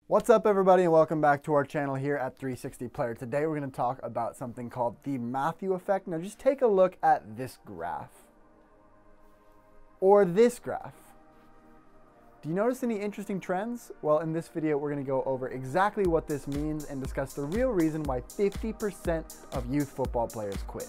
What's up everybody and welcome back to our channel here at 360 Player. Today we're going to talk about something called the Matthew effect. Now just take a look at this graph. Or this graph. Do you notice any interesting trends? Well, in this video we're going to go over exactly what this means and discuss the real reason why 50% of youth football players quit.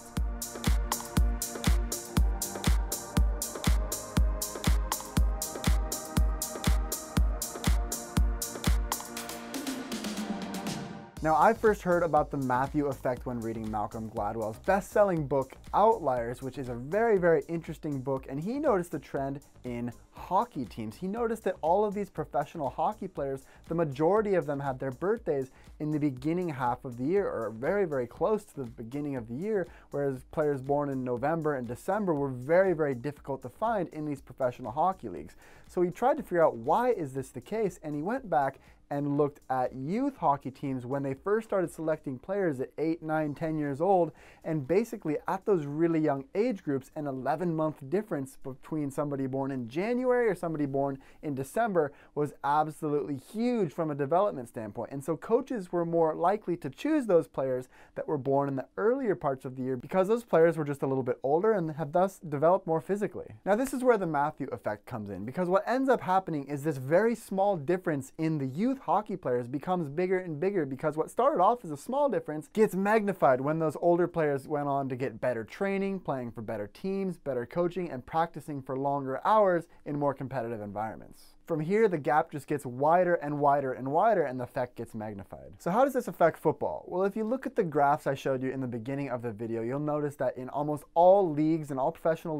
Now, I first heard about the Matthew effect when reading Malcolm Gladwell's best-selling book, Outliers, which is a very, very interesting book, and he noticed a trend in hockey teams. He noticed that all of these professional hockey players, the majority of them had their birthdays in the beginning half of the year, or very, very close to the beginning of the year, whereas players born in November and December were very, very difficult to find in these professional hockey leagues. So he tried to figure out why is this the case, and he went back and looked at youth hockey teams when they first started selecting players at 8, 9, 10 years old, and basically at those really young age groups, an 11-month difference between somebody born in January or somebody born in December was absolutely huge from a development standpoint. And so coaches were more likely to choose those players that were born in the earlier parts of the year because those players were just a little bit older and have thus developed more physically. Now this is where the Matthew effect comes in, because what ends up happening is this very small difference in the youth hockey players becomes bigger and bigger, because what started off as a small difference gets magnified when those older players went on to get better training, playing for better teams, better coaching, and practicing for longer hours in more competitive environments. From here, the gap just gets wider and wider and wider, and the effect gets magnified. So how does this affect football? Well, if you look at the graphs I showed you in the beginning of the video, you'll notice that in almost all leagues and all professional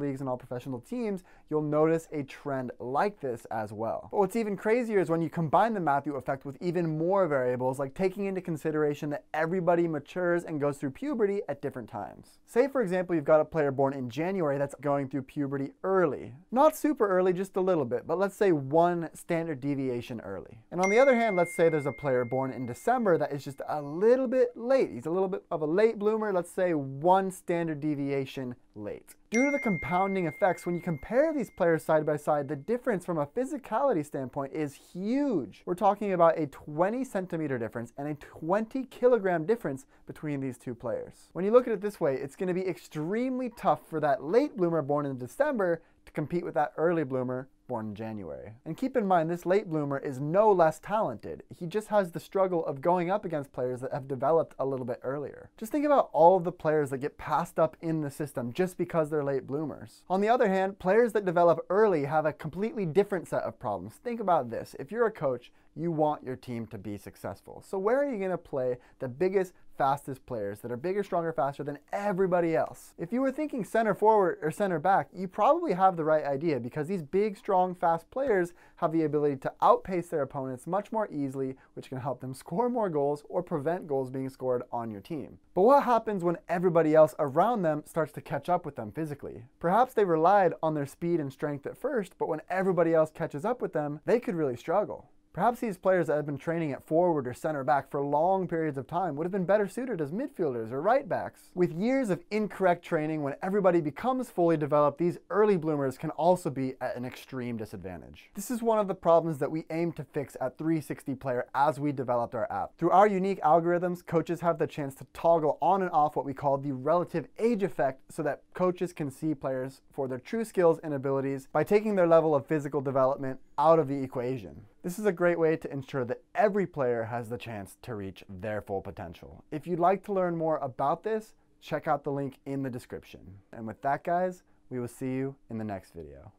teams, you'll notice a trend like this as well. But what's even crazier is when you combine the Matthew effect with even more variables, like taking into consideration that everybody matures and goes through puberty at different times. Say, for example, you've got a player born in January that's going through puberty early. Not super early, just a little bit, but let's say one standard deviation early. And on the other hand, let's say there's a player born in December that is just a little bit late. He's a little bit of a late bloomer, let's say one standard deviation late. Due to the compounding effects, when you compare these players side by side, the difference from a physicality standpoint is huge. We're talking about a 20 centimeter difference and a 20 kilogram difference between these two players. When you look at it this way, it's going to be extremely tough for that late bloomer born in December to compete with that early bloomer born in January. And keep in mind, this late bloomer is no less talented. He just has the struggle of going up against players that have developed a little bit earlier. Just think about all of the players that get passed up in the system just because they're late bloomers. On the other hand, players that develop early have a completely different set of problems. Think about this. If you're a coach, you want your team to be successful. So where are you going to play the biggest, fastest players that are bigger, stronger, faster than everybody else? If you were thinking center forward or center back, you probably have the right idea, because these big, strong, fast players have the ability to outpace their opponents much more easily, which can help them score more goals or prevent goals being scored on your team. But what happens when everybody else around them starts to catch up with them physically? Perhaps they relied on their speed and strength at first, but when everybody else catches up with them, they could really struggle. Perhaps these players that have been training at forward or center back for long periods of time would have been better suited as midfielders or right backs. With years of incorrect training, when everybody becomes fully developed, these early bloomers can also be at an extreme disadvantage. This is one of the problems that we aim to fix at 360 Player as we developed our app. Through our unique algorithms, coaches have the chance to toggle on and off what we call the relative age effect, so that coaches can see players for their true skills and abilities by taking their level of physical development out of the equation. This is a great way to ensure that every player has the chance to reach their full potential. If you'd like to learn more about this, check out the link in the description. And with that, guys, we will see you in the next video.